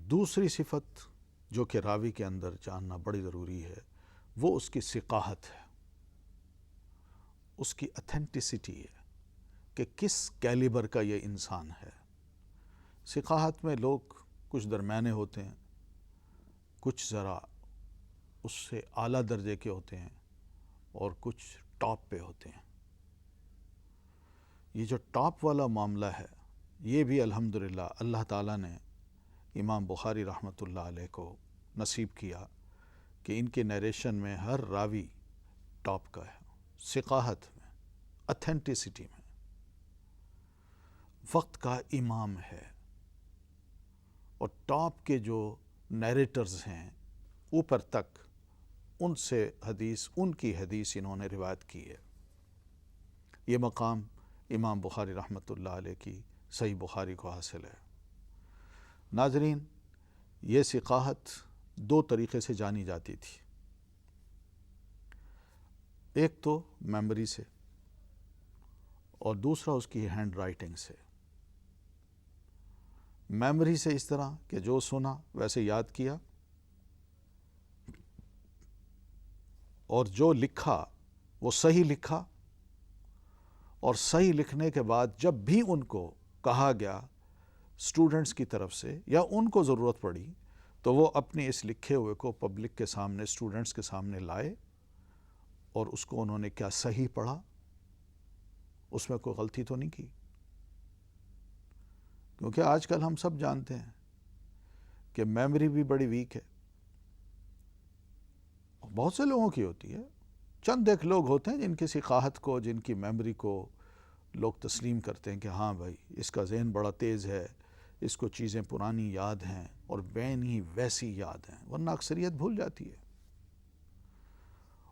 دوسری صفت جو کہ راوی کے اندر جاننا بڑی ضروری ہے وہ اس کی ثقاہت ہے، اس کی اتھینٹسٹی ہے کہ کس کیلیبر کا یہ انسان ہے۔ ثقاہت میں لوگ کچھ درمیانے ہوتے ہیں، کچھ ذرا اس سے اعلیٰ درجے کے ہوتے ہیں اور کچھ ٹاپ پہ ہوتے ہیں۔ یہ جو ٹاپ والا معاملہ ہے یہ بھی الحمدللہ اللہ تعالیٰ نے امام بخاری رحمۃ اللہ علیہ کو نصیب کیا کہ ان کے نیریشن میں ہر راوی ٹاپ کا ہے، ثقاہت میں، اتھینٹسٹی میں، وقت کا امام ہے۔ اور ٹاپ کے جو نیریٹرز ہیں اوپر تک، ان سے حدیث، ان کی حدیث انہوں نے روایت کی ہے۔ یہ مقام امام بخاری رحمۃ اللہ علیہ کی صحیح بخاری کو حاصل ہے۔ ناظرین، یہ ثقاہت دو طریقے سے جانی جاتی تھی۔ ایک تو میموری سے اور دوسرا اس کی ہینڈ رائٹنگ سے۔ میموری سے اس طرح کہ جو سنا ویسے یاد کیا، اور جو لکھا وہ صحیح لکھا، اور صحیح لکھنے کے بعد جب بھی ان کو کہا گیا اسٹوڈنٹس کی طرف سے یا ان کو ضرورت پڑی تو وہ اپنے اس لکھے ہوئے کو پبلک کے سامنے، اسٹوڈنٹس کے سامنے لائے، اور اس کو انہوں نے کیا صحیح پڑھا، اس میں کوئی غلطی تو نہیں کی۔ کیونکہ آج کل ہم سب جانتے ہیں کہ میموری بھی بڑی ویک ہے، بہت سے لوگوں کی ہوتی ہے، چند ایک لوگ ہوتے ہیں جن کی ثقاہت کو، جن کی میموری کو لوگ تسلیم کرتے ہیں کہ ہاں بھائی اس کا ذہن بڑا تیز ہے، اس کو چیزیں پرانی یاد ہیں اور بین ہی ویسی یاد ہیں، ورنہ اکثریت بھول جاتی ہے۔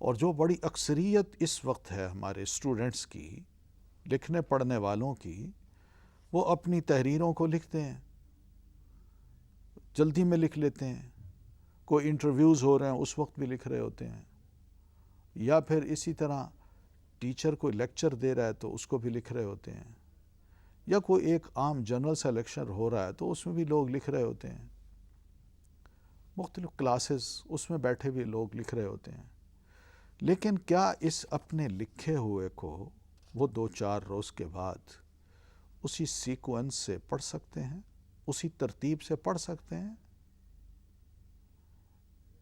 اور جو بڑی اکثریت اس وقت ہے ہمارے اسٹوڈنٹس کی، لکھنے پڑھنے والوں کی، وہ اپنی تحریروں کو لکھتے ہیں، جلدی میں لکھ لیتے ہیں، کوئی انٹرویوز ہو رہے ہیں اس وقت بھی لکھ رہے ہوتے ہیں، یا پھر اسی طرح ٹیچر کوئی لیکچر دے رہا ہے تو اس کو بھی لکھ رہے ہوتے ہیں، یا کوئی ایک عام جنرل سا لیکچر ہو رہا ہے تو اس میں بھی لوگ لکھ رہے ہوتے ہیں، مختلف کلاسز اس میں بیٹھے بھی لوگ لکھ رہے ہوتے ہیں۔ لیکن کیا اس اپنے لکھے ہوئے کو وہ 2-4 روز کے بعد اسی سیکوینس سے پڑھ سکتے ہیں، اسی ترتیب سے پڑھ سکتے ہیں؟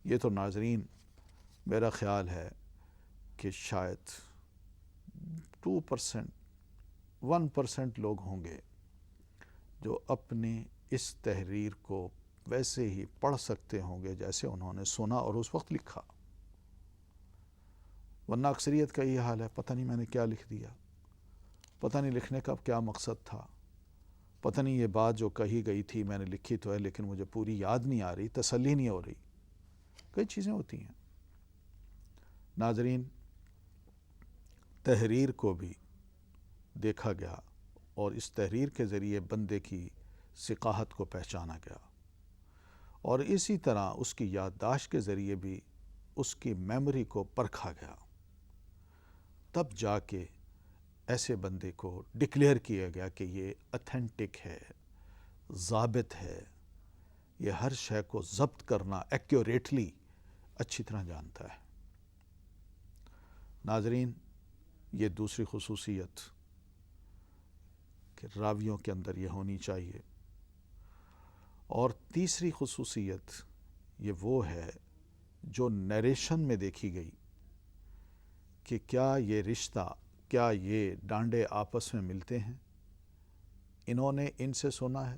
یہ تو ناظرین میرا خیال ہے کہ شاید 2%، 1% لوگ ہوں گے جو اپنی اس تحریر کو ویسے ہی پڑھ سکتے ہوں گے جیسے انہوں نے سنا اور اس وقت لکھا، ورنہ اکثریت کا یہ حال ہے، پتہ نہیں میں نے کیا لکھ دیا، پتہ نہیں لکھنے کا کیا مقصد تھا، پتہ نہیں یہ بات جو کہی گئی تھی میں نے لکھی تو ہے لیکن مجھے پوری یاد نہیں آ رہی، تسلی نہیں ہو رہی، کئی چیزیں ہوتی ہیں۔ ناظرین، تحریر کو بھی دیکھا گیا اور اس تحریر کے ذریعے بندے کی ثقاہت کو پہچانا گیا، اور اسی طرح اس کی یادداشت کے ذریعے بھی اس کی میموری کو پرکھا گیا، تب جا کے ایسے بندے کو ڈکلیئر کیا گیا کہ یہ اتھینٹک ہے، ضابط ہے، یہ ہر شے کو ضبط کرنا ایکیوریٹلی اچھی طرح جانتا ہے۔ ناظرین، یہ دوسری خصوصیت کہ راویوں کے اندر یہ ہونی چاہیے، اور تیسری خصوصیت یہ وہ ہے جو نیریشن میں دیکھی گئی کہ کیا یہ رشتہ، کیا یہ ڈانڈے آپس میں ملتے ہیں، انہوں نے ان سے سنا ہے،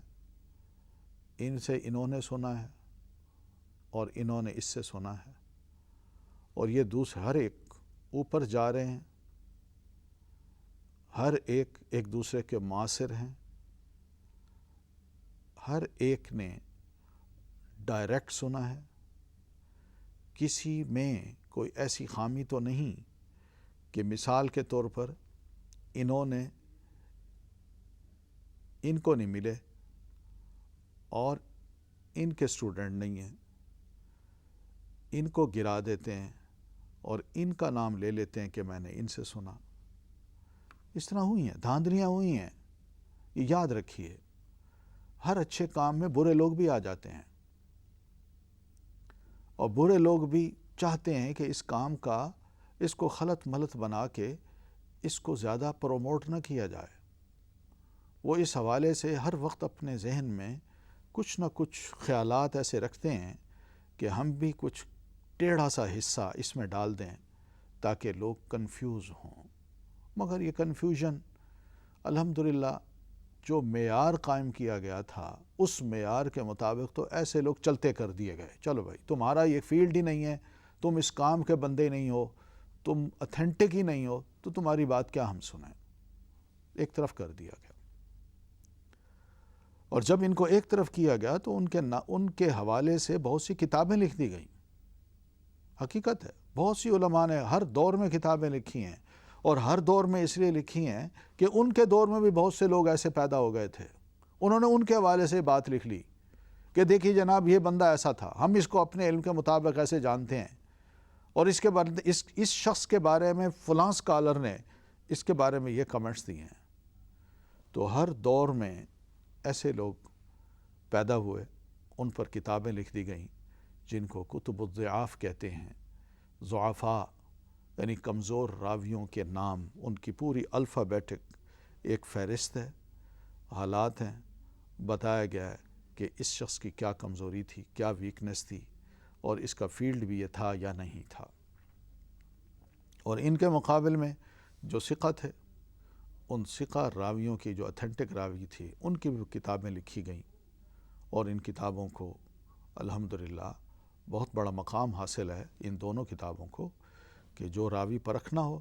ان سے انہوں نے سنا ہے، اور انہوں نے اس سے سنا ہے، اور یہ ہر ایک اوپر جا رہے ہیں، ہر ایک ایک دوسرے کے معاصر ہیں، ہر ایک نے ڈائریکٹ سنا ہے، کسی میں کوئی ایسی خامی تو نہیں کہ مثال کے طور پر انہوں نے ان کو نہیں ملے اور ان کے اسٹوڈنٹ نہیں ہیں، ان کو گرا دیتے ہیں اور ان کا نام لے لیتے ہیں کہ میں نے ان سے سنا۔ اس طرح ہوئی ہیں، دھاندلیاں ہوئی ہیں، یہ یاد رکھیے۔ ہر اچھے کام میں برے لوگ بھی آ جاتے ہیں، اور برے لوگ بھی چاہتے ہیں کہ اس کام کا اس کو خلط ملط بنا کے اس کو زیادہ پروموٹ نہ کیا جائے۔ وہ اس حوالے سے ہر وقت اپنے ذہن میں کچھ نہ کچھ خیالات ایسے رکھتے ہیں کہ ہم بھی کچھ ٹیڑھا سا حصہ اس میں ڈال دیں تاکہ لوگ کنفیوز ہوں۔ مگر یہ کنفیوژن الحمدللہ جو معیار قائم کیا گیا تھا اس معیار کے مطابق تو ایسے لوگ چلتے کر دیے گئے، چلو بھائی تمہارا یہ فیلڈ ہی نہیں ہے، تم اس کام کے بندے نہیں ہو، تم اتھینٹک ہی نہیں ہو، تو تمہاری بات کیا ہم سنیں، ایک طرف کر دیا گیا۔ اور جب ان کو ایک طرف کیا گیا تو ان کے حوالے سے بہت سی کتابیں لکھ دی گئیں۔ حقیقت ہے بہت سی علماء نے ہر دور میں کتابیں لکھی ہیں، اور ہر دور میں اس لیے لکھی ہیں کہ ان کے دور میں بھی بہت سے لوگ ایسے پیدا ہو گئے تھے، انہوں نے ان کے حوالے سے بات لکھ لی کہ دیکھیے جناب یہ بندہ ایسا تھا، ہم اس کو اپنے علم کے مطابق ایسے جانتے ہیں، اور اس شخص کے بارے میں فلاں اسکالر نے اس کے بارے میں یہ کمنٹس دیے ہیں۔ تو ہر دور میں ایسے لوگ پیدا ہوئے، ان پر کتابیں لکھ دی گئیں جن کو کتب الضعاف کہتے ہیں۔ ضعفاء یعنی کمزور راویوں کے نام، ان کی پوری الفابیٹک ایک فہرست ہے، حالات ہیں، بتایا گیا ہے کہ اس شخص کی کیا کمزوری تھی، کیا ویکنس تھی، اور اس کا فیلڈ بھی یہ تھا یا نہیں تھا۔ اور ان کے مقابل میں جو ثقہ تھے، ان ثقہ راویوں کی جو اتھینٹک راوی تھی ان کی بھی کتابیں لکھی گئیں، اور ان کتابوں کو الحمدللہ بہت بڑا مقام حاصل ہے ان دونوں کتابوں کو، کہ جو راوی پرکھنا ہو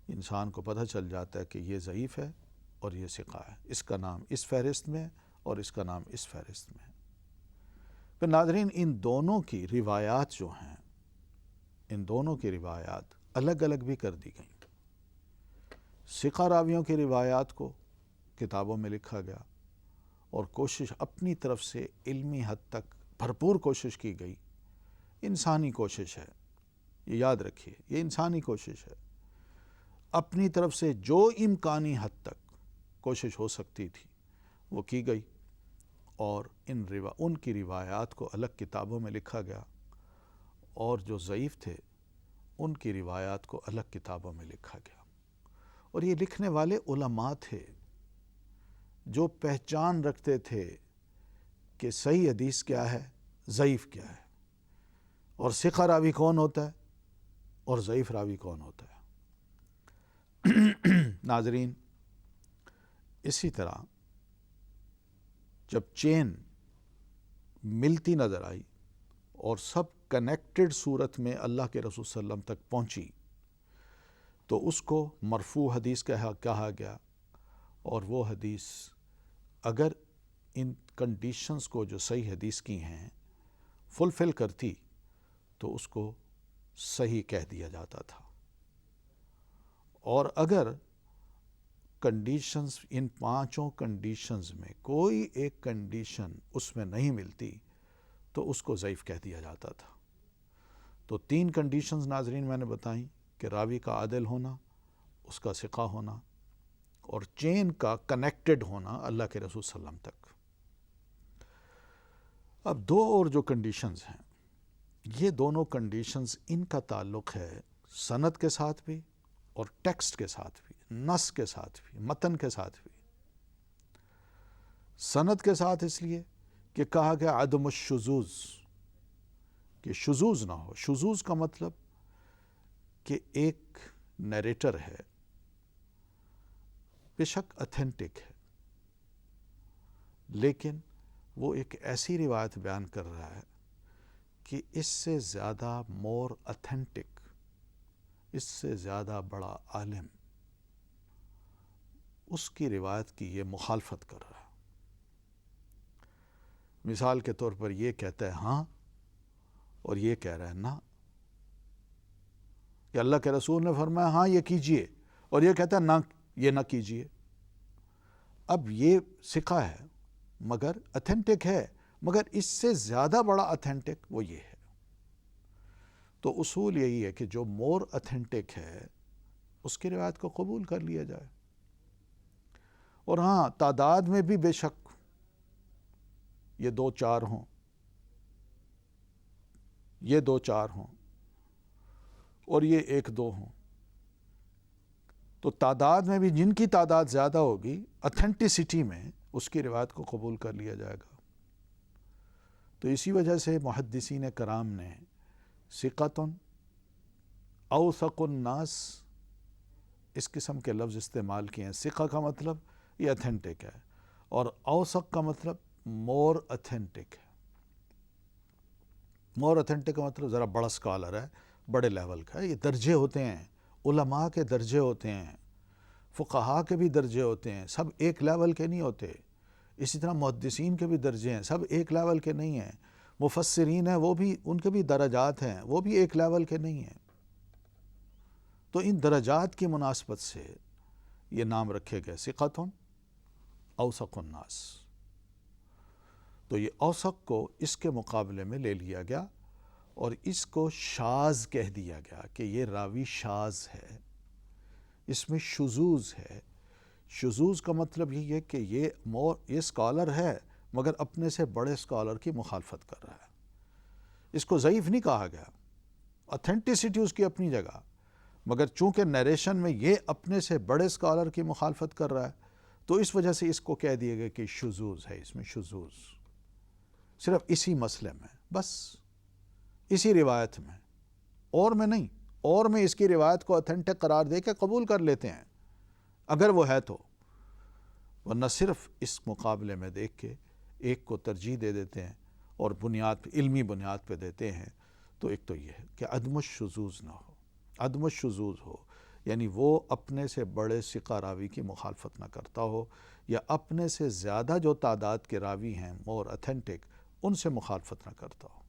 انسان کو پتہ چل جاتا ہے کہ یہ ضعیف ہے اور یہ ثقہ ہے، اس کا نام اس فہرست میں اور اس کا نام اس فہرست میں ہے۔ پھر ناظرین ان دونوں کی روایات جو ہیں، ان دونوں کی روایات الگ الگ بھی کر دی گئیں۔ ثقہ راویوں کی روایات کو کتابوں میں لکھا گیا، اور کوشش اپنی طرف سے علمی حد تک بھرپور کوشش کی گئی۔ انسانی کوشش ہے، یہ یاد رکھیے، یہ انسانی کوشش ہے۔ اپنی طرف سے جو امکانی حد تک کوشش ہو سکتی تھی وہ کی گئی، اور ان کی روایات کو الگ کتابوں میں لکھا گیا، اور جو ضعیف تھے ان کی روایات کو الگ کتابوں میں لکھا گیا۔ اور یہ لکھنے والے علماء تھے جو پہچان رکھتے تھے کہ صحیح حدیث کیا ہے، ضعیف کیا ہے، اور ثقہ راوی کون ہوتا ہے اور ضعیف راوی کون ہوتا ہے۔ ناظرین اسی طرح جب چین ملتی نظر آئی اور سب کنیکٹڈ صورت میں اللہ کے رسول صلی اللہ علیہ وسلم تک پہنچی، تو اس کو مرفوع حدیث کہا گیا، اور وہ حدیث اگر ان کنڈیشنز کو جو صحیح حدیث کی ہیں فلفل کرتی تو اس کو صحیح کہہ دیا جاتا تھا، اور اگر کنڈیشنز ان پانچوں کنڈیشنز میں کوئی ایک کنڈیشن اس میں نہیں ملتی تو اس کو ضعیف کہہ دیا جاتا تھا۔ تو 3 کنڈیشنز ناظرین میں نے بتائیں کہ راوی کا عادل ہونا، اس کا ثقہ ہونا، اور چین کا کنیکٹڈ ہونا اللہ کے رسول صلی اللہ علیہ وسلم تک۔ اب 2 اور جو کنڈیشنز ہیں، یہ دونوں کنڈیشنز ان کا تعلق ہے سند کے ساتھ بھی اور ٹیکسٹ کے ساتھ بھی، نص کے ساتھ بھی، متن کے ساتھ بھی۔ سند کے ساتھ اس لیے کہ کہا گیا عدم الشذوذ، کہ شذوذ نہ ہو۔ شذوذ کا مطلب کہ ایک نیریٹر ہے، بے شک اتھینٹک ہے، لیکن وہ ایک ایسی روایت بیان کر رہا ہے کہ اس سے زیادہ مور اتھینٹک، اس سے زیادہ بڑا عالم اس کی روایت کی یہ مخالفت کر رہا ہے۔ مثال کے طور پر یہ کہتا ہے ہاں، اور یہ کہہ رہا ہے نہ، کہ اللہ کے رسول نے فرمایا ہاں یہ کیجئے، اور یہ کہتا ہے نہ یہ نہ کیجئے۔ اب یہ ثقہ ہے مگر اتھینٹک ہے، مگر اس سے زیادہ بڑا اتھینٹک وہ یہ ہے۔ تو اصول یہی ہے کہ جو مور اتھینٹک ہے اس کی روایت کو قبول کر لیا جائے، اور ہاں تعداد میں بھی بے شک یہ 2-4 ہوں، یہ 2-4 ہوں اور یہ 1-2 ہوں، تو تعداد میں بھی جن کی تعداد زیادہ ہوگی اتھینٹسٹی میں اس کی روایت کو قبول کر لیا جائے گا۔ تو اسی وجہ سے محدثین کرام نے ثقۃ اوثق الناس اس قسم کے لفظ استعمال کیے ہیں۔ ثقہ کا مطلب یہ اتھینٹک ہے، اور اوثق کا مطلب مور اتھینٹک ہے۔ مور اتھینٹک کا مطلب ذرا بڑا اسکالر ہے، بڑے لیول کا ہے۔ یہ درجے ہوتے ہیں، علماء کے درجے ہوتے ہیں، فقہاء کے بھی درجے ہوتے ہیں، سب ایک لیول کے نہیں ہوتے۔ اسی طرح محدثین کے بھی درجے ہیں، سب ایک لیول کے نہیں ہیں۔ مفسرین ہیں، وہ بھی ان کے بھی درجات ہیں، وہ بھی ایک لیول کے نہیں ہیں۔ تو ان درجات کی مناسبت سے یہ نام رکھے گئے ثقۃ اوثق الناس۔ تو یہ اوثق کو اس کے مقابلے میں لے لیا گیا اور اس کو شاذ کہہ دیا گیا کہ یہ راوی شاذ ہے، اس میں شذوذ ہے۔ شذوذ کا مطلب یہ ہے کہ یہ اسکالر ہے مگر اپنے سے بڑے اسکالر کی مخالفت کر رہا ہے۔ اس کو ضعیف نہیں کہا گیا، اتھینٹسٹی اس کی اپنی جگہ، مگر چونکہ نیریشن میں یہ اپنے سے بڑے اسکالر کی مخالفت کر رہا ہے تو اس وجہ سے اس کو کہہ دیا گیا کہ شذوذ ہے، اس میں شذوذ، صرف اسی مسئلے میں، بس اسی روایت میں، اور میں نہیں۔ اور میں اس کی روایت کو اتھینٹک قرار دے کے قبول کر لیتے ہیں اگر وہ ہے تو، ورنہ صرف اس مقابلے میں دیکھ کے ایک کو ترجیح دے دیتے ہیں اور بنیاد علمی بنیاد پہ دیتے ہیں۔ تو ایک تو یہ ہے کہ عدم الشذوذ نہ ہو، عدم الشذوذ ہو، یعنی وہ اپنے سے بڑے ثقہ راوی کی مخالفت نہ کرتا ہو، یا اپنے سے زیادہ جو تعداد کے راوی ہیں مور اتھینٹک ان سے مخالفت نہ کرتا ہو۔